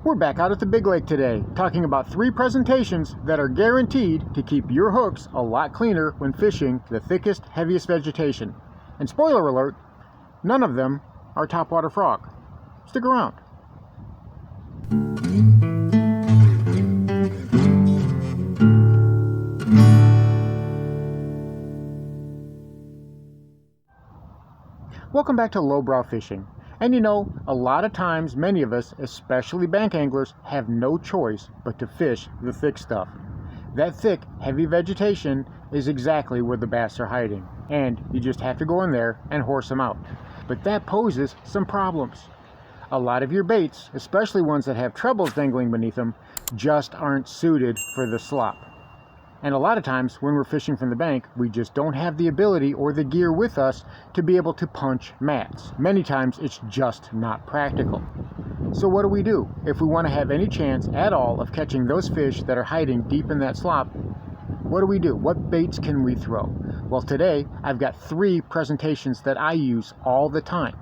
We're back out at the big lake today, talking about 3 presentations that are guaranteed to keep your hooks a lot cleaner when fishing the thickest, heaviest vegetation. And spoiler alert, none of them are topwater frog. Stick around. Welcome back to lowbrow fishing. And you know, a lot of times, many of us, especially bank anglers, have no choice but to fish the thick stuff. That thick, heavy vegetation is exactly where the bass are hiding, and you just have to go in there and horse them out. But that poses some problems. A lot of your baits, especially ones that have trebles dangling beneath them, just aren't suited for the slop. And a lot of times when we're fishing from the bank, we just don't have the ability or the gear with us to be able to punch mats. Many times it's just not practical. So what do? If we want to have any chance at all of catching those fish that are hiding deep in that slop, what do? What baits can we throw? Well, today I've got 3 presentations that I use all the time.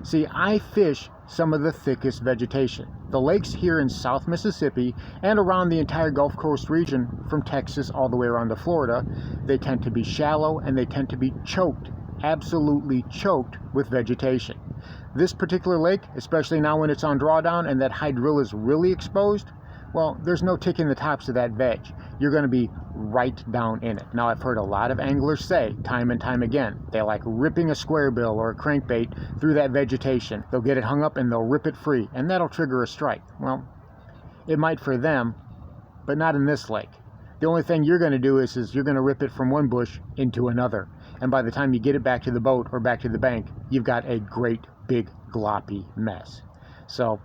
See, I fish some of the thickest vegetation. The lakes here in South Mississippi and around the entire Gulf Coast region, from Texas all the way around to Florida, they tend to be shallow and they tend to be choked, absolutely choked with vegetation. This particular lake, especially now when it's on drawdown and that hydrilla is really exposed, well, there's no ticking the tops of that veg. You're going to be right down in it. Now, I've heard a lot of anglers say, time and time again, they like ripping a square bill or a crankbait through that vegetation. They'll get it hung up and they'll rip it free, and that'll trigger a strike. Well, it might for them, but not in this lake. The only thing you're going to do is you're going to rip it from one bush into another. And by the time you get it back to the boat or back to the bank, you've got a great big gloppy mess. So,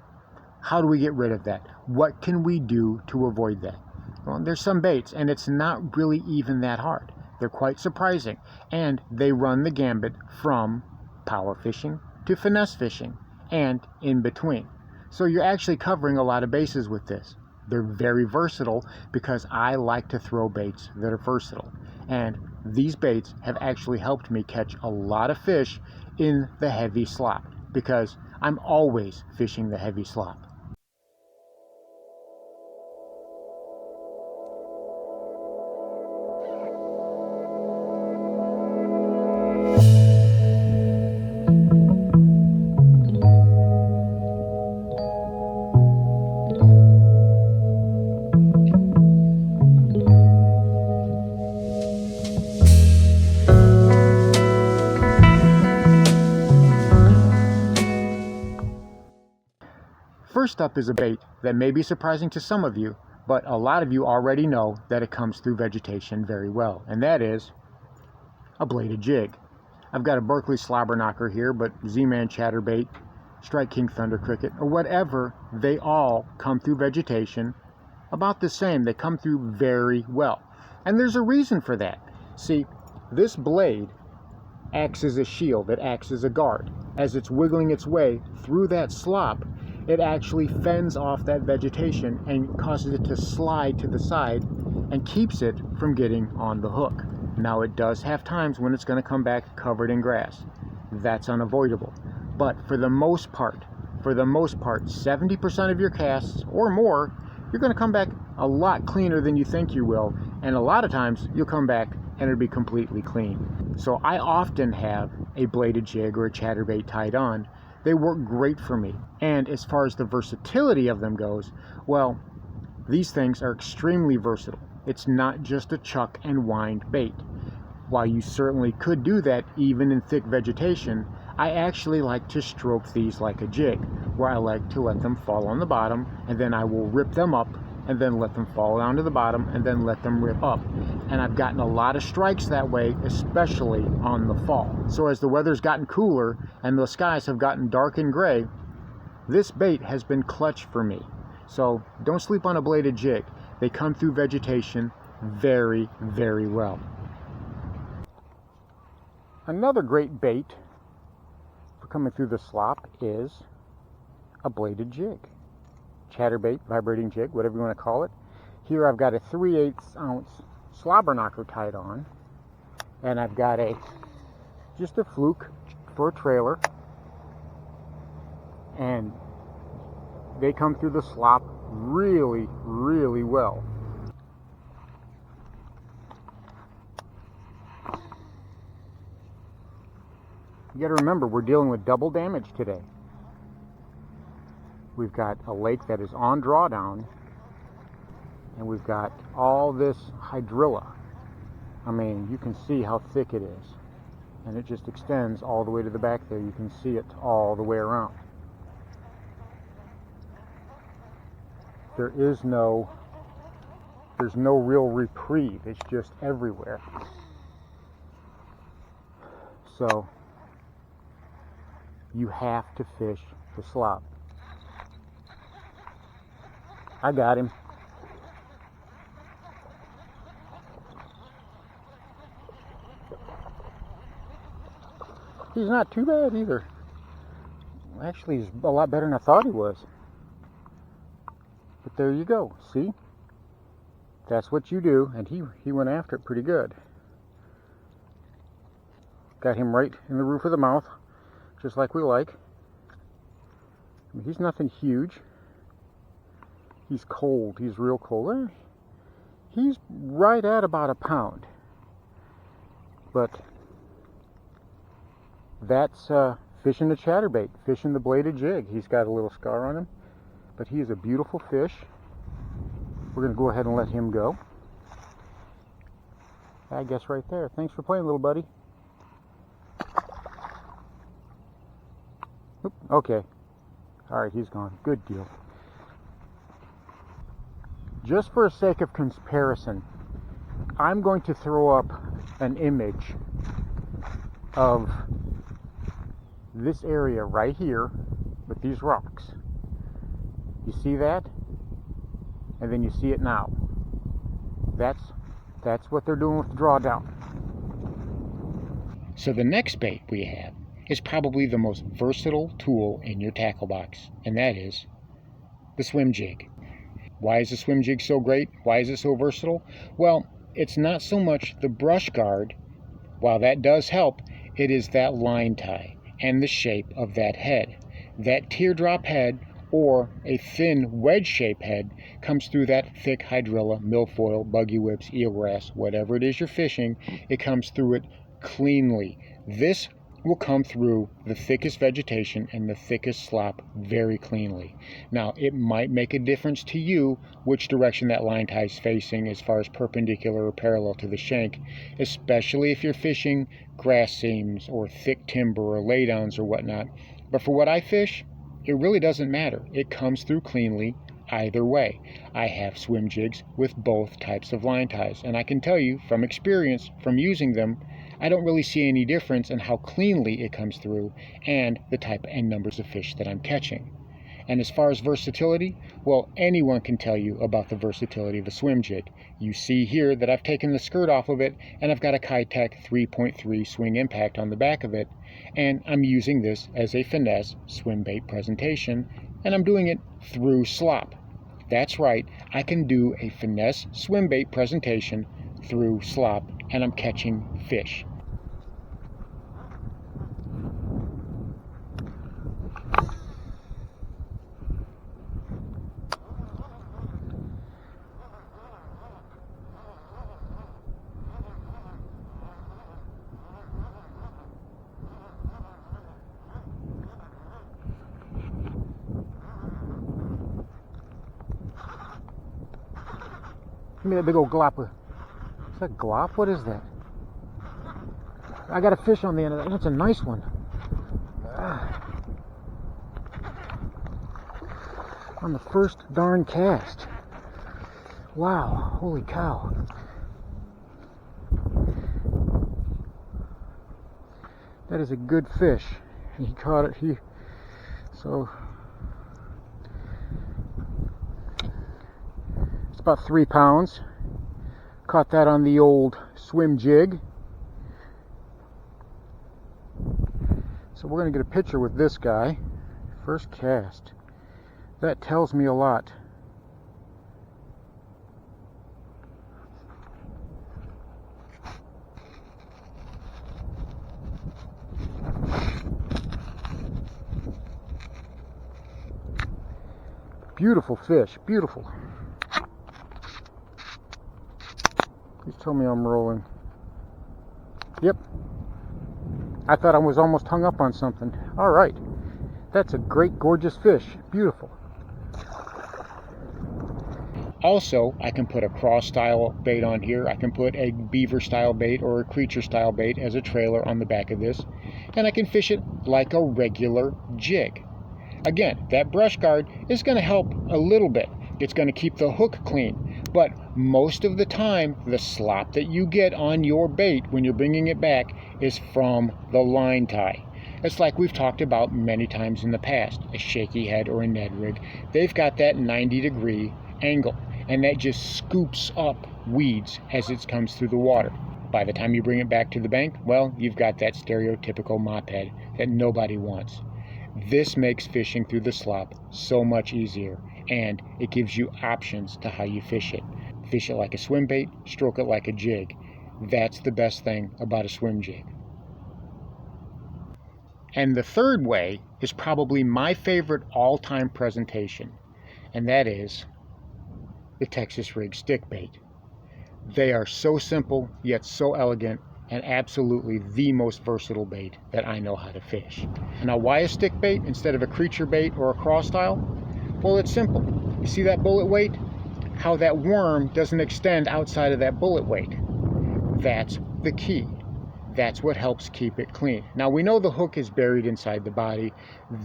how do we get rid of that? What can we do to avoid that? Well, there's some baits, and it's not really even that hard. They're quite surprising, and they run the gambit from power fishing to finesse fishing, and in between. So you're actually covering a lot of bases with this. They're very versatile because I like to throw baits that are versatile. And these baits have actually helped me catch a lot of fish in the heavy slop, because I'm always fishing the heavy slop. First up is a bait that may be surprising to some of you, but a lot of you already know that it comes through vegetation very well, and that is a bladed jig. I've got a Berkley slobber knocker here, but Z-Man chatterbait, Strike King thunder cricket, or whatever, they all come through vegetation about the same. They come through very well. And there's a reason for that. See, this blade acts as a shield, it acts as a guard. As it's wiggling its way through that slop, it actually fends off that vegetation and causes it to slide to the side and keeps it from getting on the hook. Now, it does have times when it's going to come back covered in grass. That's unavoidable. But for the most part, 70% of your casts or more, you're going to come back a lot cleaner than you think you will. And a lot of times you'll come back and it'll be completely clean. So I often have a bladed jig or a chatterbait tied on. They work great for me. And as far as the versatility of them goes, well, these things are extremely versatile. It's not just a chuck and wind bait. While you certainly could do that even in thick vegetation, I actually like to stroke these like a jig, where I like to let them fall on the bottom, and then I will rip them up, and then let them fall down to the bottom, and then let them rip up. And I've gotten a lot of strikes that way, especially on the fall. So as the weather's gotten cooler, and the skies have gotten dark and gray, this bait has been clutch for me. So don't sleep on a bladed jig. They come through vegetation very, very well. Another great bait for coming through the slop is a bladed jig. Chatterbait, vibrating jig, whatever you want to call it. Here I've got a 3/8 ounce slobber knocker tied on, and I've got just a fluke for a trailer, and they come through the slop really, really well. You got to remember, we're dealing with double damage today. We've got a lake that is on drawdown, and we've got all this hydrilla. I mean, you can see how thick it is, and it just extends all the way to the back there. You can see it all the way around. There's no real reprieve. It's just everywhere. So you have to fish the slop. I got him. He's not too bad either. Actually, he's a lot better than I thought he was. But there you go. See? That's what you do. And he went after it pretty good. Got him right in the roof of the mouth, just like we like. I mean, he's nothing huge. He's cold. He's real cold. He's right at about a pound. But that's fishing the chatterbait, fishing the bladed jig. He's got a little scar on him, but he is a beautiful fish. We're going to go ahead and let him go. I guess right there. Thanks for playing, little buddy. Oop, okay. All right, he's gone. Good deal. Just for the sake of comparison, I'm going to throw up an image of this area right here with these rocks. You see that? And then you see it now. That's what they're doing with the drawdown. So the next bait we have is probably the most versatile tool in your tackle box, and that is the swim jig. Why is the swim jig so great? Why is it so versatile? Well, it's not so much the brush guard. While that does help, it is that line tie and the shape of that head. That teardrop head, or a thin wedge-shaped head, comes through that thick hydrilla, milfoil, buggy whips, eelgrass, whatever it is you're fishing. It comes through it cleanly. This will come through the thickest vegetation and the thickest slop very cleanly. Now, it might make a difference to you which direction that line tie is facing as far as perpendicular or parallel to the shank, especially if you're fishing grass seams or thick timber or laydowns or whatnot. But for what I fish, it really doesn't matter. It comes through cleanly either way. I have swim jigs with both types of line ties, and I can tell you from experience, from using them, I don't really see any difference in how cleanly it comes through and the type and numbers of fish that I'm catching. And as far as versatility, well, anyone can tell you about the versatility of a swim jig. You see here that I've taken the skirt off of it, and I've got a Kitech 3.3 swing impact on the back of it, and I'm using this as a finesse swim bait presentation, and I'm doing it through slop. That's right, I can do a finesse swim bait presentation through slop, and I'm catching fish. Give me that big old glop. Is that glop? What is that? I got a fish on the end of that. It's a nice one. On the first darn cast. Wow. Holy cow. That is a good fish. He caught it. So it's about 3 pounds. Caught that on the old swim jig. So we're going to get a picture with this guy. First cast. That tells me a lot. Beautiful fish, beautiful. Please tell me I'm rolling. Yep. I thought I was almost hung up on something. All right. That's a great, gorgeous fish. Beautiful. Also, I can put a cross style bait on here. I can put a beaver style bait or a creature style bait as a trailer on the back of this. And I can fish it like a regular jig. Again, that brush guard is going to help a little bit. It's going to keep the hook clean. But most of the time, the slop that you get on your bait when you're bringing it back is from the line tie. It's like we've talked about many times in the past. A shaky head or a Ned rig. They've got that 90-degree angle. And that just scoops up weeds as it comes through the water. By the time you bring it back to the bank, well, you've got that stereotypical mop head that nobody wants. This makes fishing through the slop so much easier, and it gives you options to how you fish it. Fish it like a swim bait, stroke it like a jig. That's the best thing about a swim jig. And the third way is probably my favorite all-time presentation, and that is the Texas rig stick bait. They are so simple yet so elegant, and absolutely the most versatile bait that I know how to fish. Now, why a stick bait instead of a creature bait or a cross style? Well, it's simple. You see that bullet weight? How that worm doesn't extend outside of that bullet weight. That's the key. That's what helps keep it clean. Now, we know the hook is buried inside the body.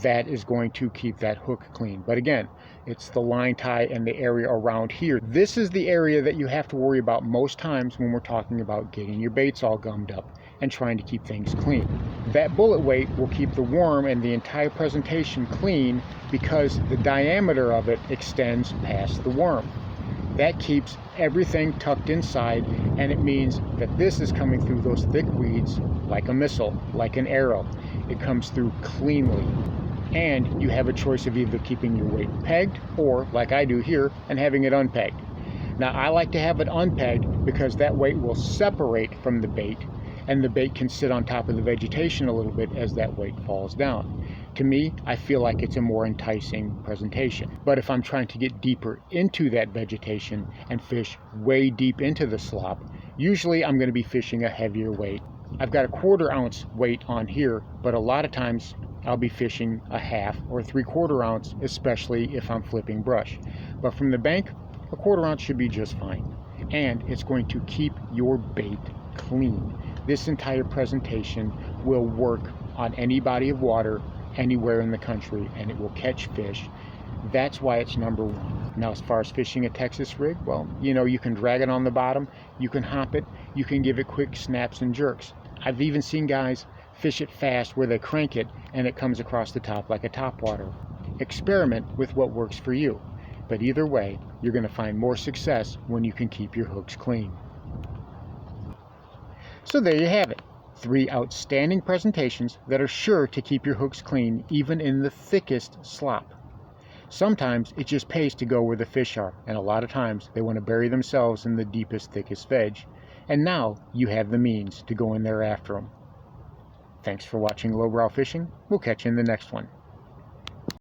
That is going to keep that hook clean. But again, it's the line tie and the area around here. This is the area that you have to worry about most times when we're talking about getting your baits all gummed up and trying to keep things clean. That bullet weight will keep the worm and the entire presentation clean because the diameter of it extends past the worm. That keeps everything tucked inside, and it means that this is coming through those thick weeds like a missile, like an arrow. It comes through cleanly. And you have a choice of either keeping your weight pegged or, like I do here, and having it unpegged. Now, I like to have it unpegged because that weight will separate from the bait, and the bait can sit on top of the vegetation a little bit as that weight falls down. To me, I feel like it's a more enticing presentation. But if I'm trying to get deeper into that vegetation and fish way deep into the slop, usually I'm going to be fishing a heavier weight. I've got a 1/4 ounce weight on here, but a lot of times I'll be fishing a 1/2 or 3/4 ounce, especially if I'm flipping brush. But from the bank, a 1/4 ounce should be just fine. And it's going to keep your bait clean. This entire presentation will work on any body of water anywhere in the country, and it will catch fish. That's why it's #1. Now, as far as fishing a Texas rig, well, you can drag it on the bottom, you can hop it, you can give it quick snaps and jerks. I've even seen guys fish it fast where they crank it and it comes across the top like a topwater. Experiment with what works for you, but either way, you're going to find more success when you can keep your hooks clean. So there you have it. 3 outstanding presentations that are sure to keep your hooks clean even in the thickest slop. Sometimes it just pays to go where the fish are, and a lot of times they want to bury themselves in the deepest, thickest veg. And now you have the means to go in there after them. Thanks for watching Lowbrow Fishing. We'll catch you in the next one.